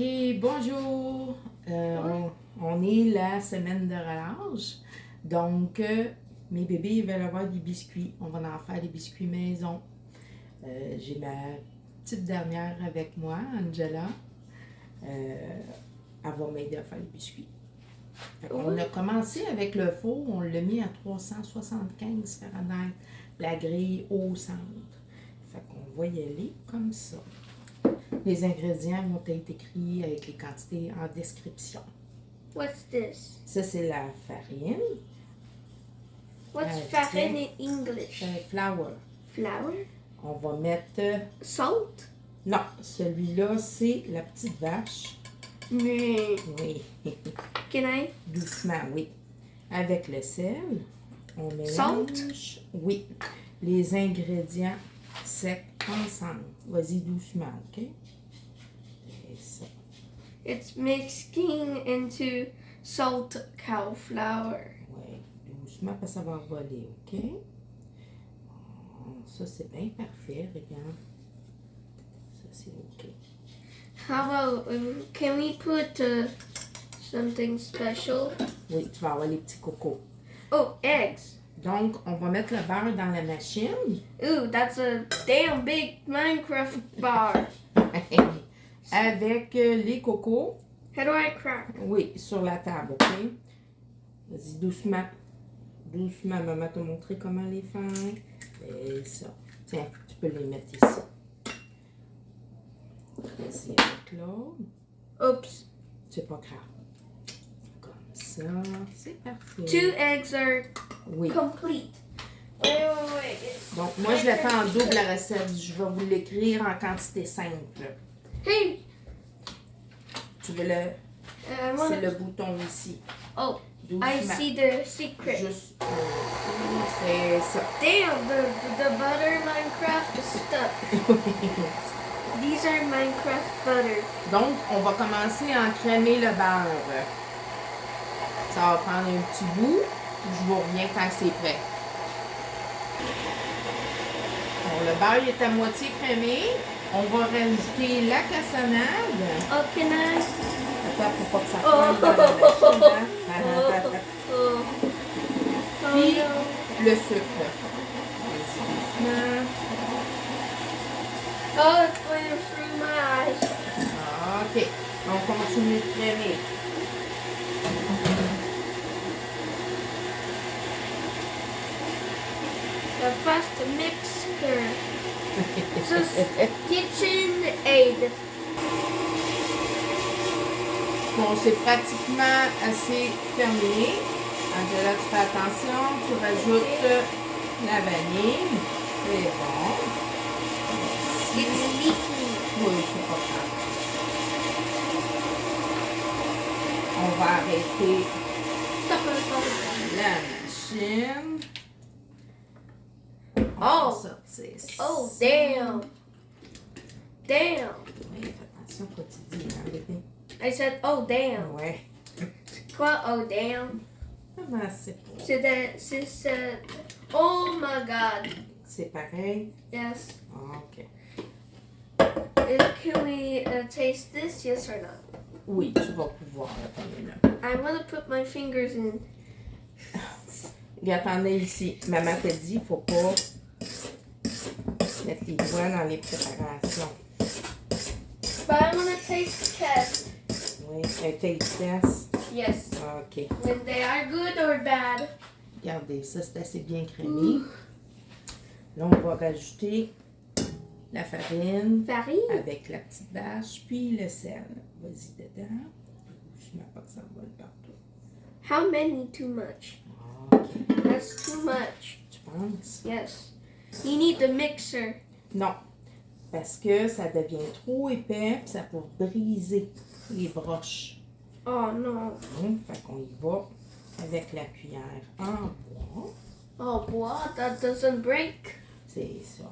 Et bonjour, on est la semaine de relâche, donc mes bébés veulent avoir des biscuits, on va en faire des biscuits maison. J'ai ma petite dernière avec moi, Angela, elle va m'aider à faire les biscuits. On a commencé avec le four, on l'a mis à 375 Fahrenheit, la grille au centre. Fait qu'on va y aller comme ça. Les ingrédients vont être écrits avec les quantités en description. What's this? Ça, c'est la farine. What's farine in English? Flour. Flour? On va mettre... Salt? Non, celui-là, c'est la petite vache. Nee. Oui. Can I? Doucement, oui. Avec le sel, on mélange... Salt? Oui. Les ingrédients secs ensemble. Vas-y doucement, OK? Et ça. It's mixing into salt cow flour. Oui, doucement, parce que ça va voler, OK? Ça, c'est bien parfait, regarde. Ça, c'est OK. How about, can we put something special? Oui, tu vas avoir les petits cocos. Oh, eggs. Donc, on va mettre le beurre dans la machine. Ooh, that's a damn big Minecraft bar. Avec les cocos. How do I crack? Oui, sur la table, OK? Vas-y, doucement. Doucement, maman t'a montré comment les faire. Et ça. Tiens, tu peux les mettre ici. Vas-y avec l'autre. Oops. C'est pas grave. Comme ça, c'est parfait. 2 eggs are Oui. complete. Wait. It's Donc, moi, je la fais en double la recette. Je vais vous l'écrire en quantité simple. Hey! Tu veux le... C'est le bouton ici. Oh, Doucement. I see the secret. Juste... c'est ça. Damn, the butter Minecraft is stuck. These are Minecraft butter. Donc, on va commencer à encrémer le beurre. Ça va prendre un petit bout. Je vous reviens quand c'est prêt. Bon, le beurre est à moitié crémé. On va rajouter la cassonade. Oh, can I? Attends, pour pas que ça colle dans la machine. Hein? Puis, le sucre. Doucement. Oh, it's going through my eyes. OK. On continue de crémer. The fast mixer. It's a kitchen aid. Bon, c'est pratiquement assez terminé. Angela, tu fais attention. Tu rajoutes la vanille. C'est bon. It's leaking. Oui, c'est pas grave. On va arrêter Stop it. la machine. On Oh. va sortir ça. Oh, damn. Damn. Oui, fais attention quand tu dis, hein, bébé. I said, oh, damn. Ouais. Quoi, oh, damn? Comment c'est pas? C'est oh my god. C'est pareil? Yes. OK. Can we taste this? Yes or not? Oui, tu vas pouvoir. Attends, là. I want to put my fingers in. Regarde, attendez ici. Maman t'a dit, il ne faut pas mettre les doigts dans les préparations. But I want to taste test. Oui, un taste test. Yes. OK. When they are good or bad. Regardez, ça c'est assez bien crémé. Là, on va rajouter la farine Farine? avec la petite vache, puis le sel. Vas-y dedans. Doucement, pas que ça vole partout. How many too much? OK. That's too much. Tu penses? Yes. You need the mixer. Non. Parce que ça devient trop épais, puis ça peut briser les broches. Oh no. Fait qu'on y va avec la cuillère en bois. Oh, what? That doesn't break. C'est ça.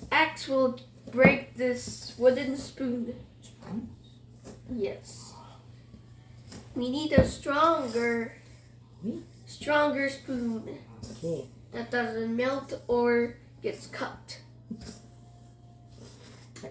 Axe will break this wooden spoon. Tu penses? Yes. We need a stronger spoon OK. that doesn't melt or gets cut.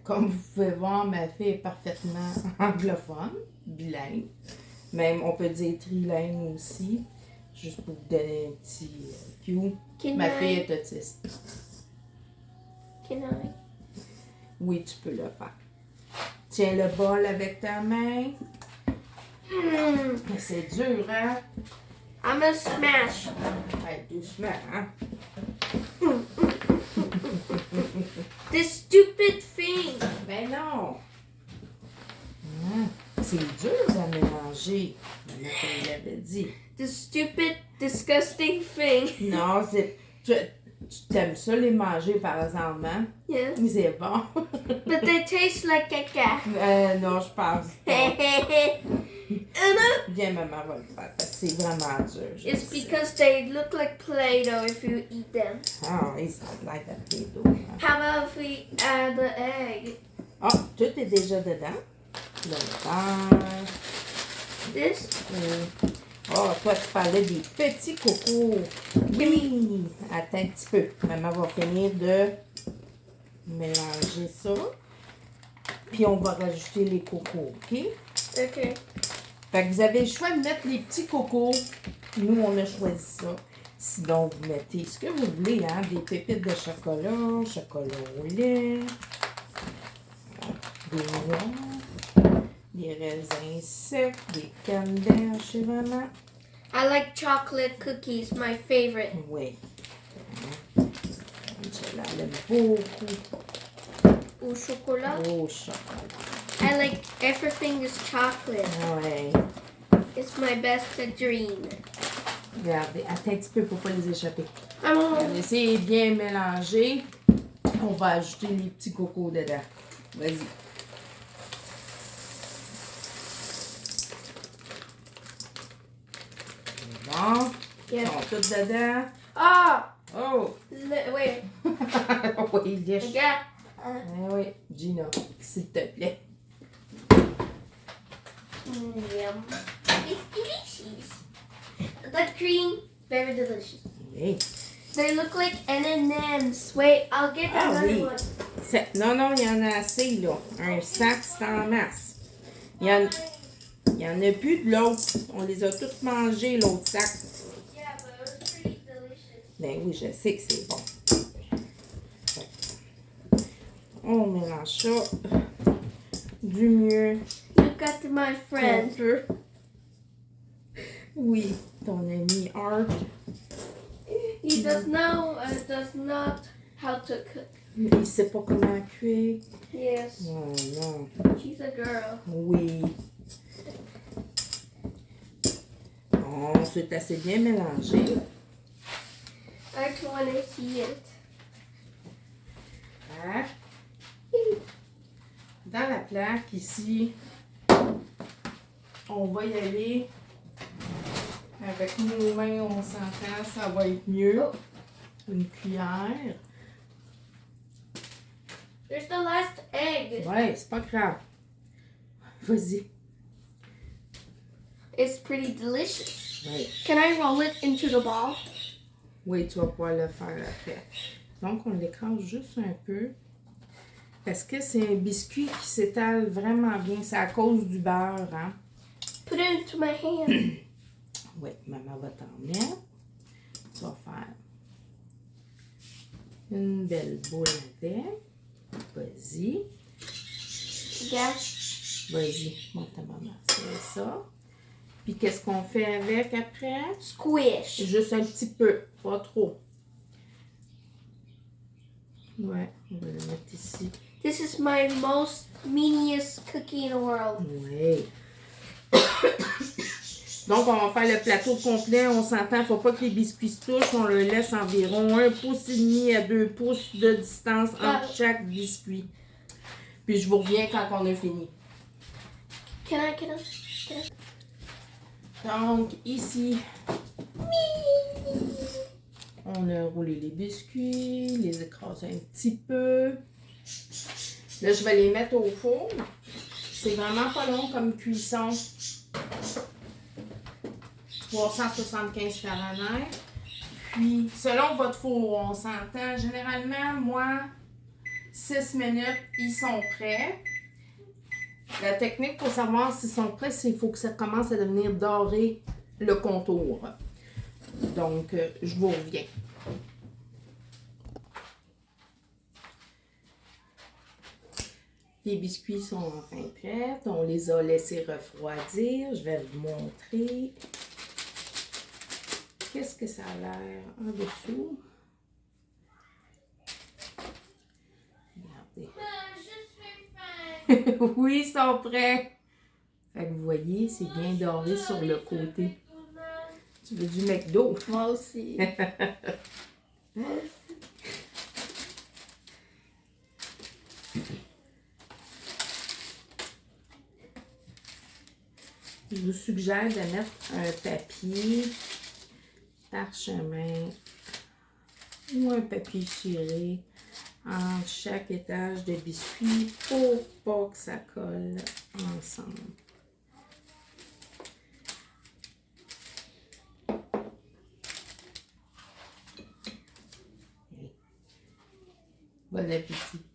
Comme vous pouvez voir, ma fille est parfaitement anglophone, bilingue. Même, on peut dire trilingue aussi. Juste pour vous donner un petit cue. Ma fille est autiste. Can I? Oui, tu peux le faire. Tiens le bol avec ta main. C'est dur, hein? I'm a smash. Hey, doucement, hein? This stupid thing. Ben non! C'est dur à mélanger. Je l'avais dit. This stupid, disgusting thing. Non, c'est. Tu t'aimes ça les manger, par exemple, hein? Yeah. C'est bon. But they taste like caca. Non, je pense pas. Bien, maman va le faire parce que c'est vraiment dur. je It's sais. because they look like Play-Doh if you eat them. Ah, ils sont like a Play-Doh. How about if we add the egg? Ah, tout est déjà dedans. Le beurre. This? Oh, toi, tu parlais des petits cocos. Oui. Attends un petit peu. Maman va finir de mélanger ça. Puis on va rajouter les cocos, OK? Okay. Fait que vous avez le choix de mettre les petits cocos. Nous, on a choisi ça. Sinon, vous mettez ce que vous voulez, hein? Des pépites de chocolat, chocolat au lait, des noix, des raisins secs, des canneberges, je sais vraiment. I like chocolate cookies, my favorite. Oui. Angela l'aime beaucoup Au chocolat. au chocolat. I like everything is chocolate. Oui. It's my best dream. Regardez, attends un petit peu pour ne pas les échapper. I'm Laissez bien mélanger. On va ajouter les petits cocos dedans. Vas-y. Bon. Ils Yeah. sont tous dedans. Ah! Oh! Wait. Oui, lèche. Regarde. Ah oui, Gina, s'il te plaît. Yum. It's delicious. The cream, very delicious. Oui. They look like M&M's. Wait, I'll get Ah another oui. one. Non, non, il y en a assez, là. Un sac, c'est en masse. Il y en a plus de l'autre. On les a tous mangés, l'autre sac. Yeah, but it was pretty delicious. Ben oui, je sais que c'est bon. Fait que on mélange ça du mieux Look at my friend. qu'on peut. Oui, ton ami Art. He does not how to cook. Il sait pas comment cuire. Yes, Oh non. she's a girl. Oui. Oh, c'est assez bien mélangé. I want to see it. Hein? Dans la plaque ici, on va y aller avec nos mains, on s'entend, ça va être mieux. Une cuillère. There's the last egg. Ouais, c'est pas grave. Vas-y. It's pretty delicious. Ouais. Can I roll it into the ball? Oui, tu vas pouvoir le faire après. Donc, on l'écrase juste un peu. Parce que c'est un biscuit qui s'étale vraiment bien. C'est à cause du beurre, hein? Put it into my hand. Oui, maman va t'en mettre. Tu vas faire une belle boule avec. Vas-y. Yeah. Vas-y, monte ta maman. C'est ça. Puis qu'est-ce qu'on fait avec après? Squish. Juste un petit peu, pas trop. Ouais, on va le mettre ici. This is my most meaniest cookie in the world. Oui. Donc, on va faire le plateau complet. On s'entend, il ne faut pas que les biscuits se touchent. On le laisse environ 1,5 pouce à 2 pouces de distance entre chaque biscuit. Puis, je vous reviens quand on a fini. Can I? Donc, ici, on a roulé les biscuits, les écraser un petit peu. Là, je vais les mettre au four. C'est vraiment pas long comme cuisson. 375 Fahrenheit. Puis, selon votre four, on s'entend. Généralement, moi, 6 minutes, ils sont prêts. La technique pour savoir s'ils sont prêts, c'est qu'il faut que ça commence à devenir doré le contour. Donc, je vous reviens. Les biscuits sont enfin prêts. On les a laissés refroidir. Je vais vous montrer. Qu'est-ce que ça a l'air en dessous? Regardez. Oui, ils sont prêts. Fait que vous voyez, c'est bien doré sur le côté. Tu veux du McDo? Moi aussi. Moi aussi. Je vous suggère de mettre un papier parchemin ou un papier ciré entre chaque étage de biscuits pour pas que ça colle ensemble. Bon appétit!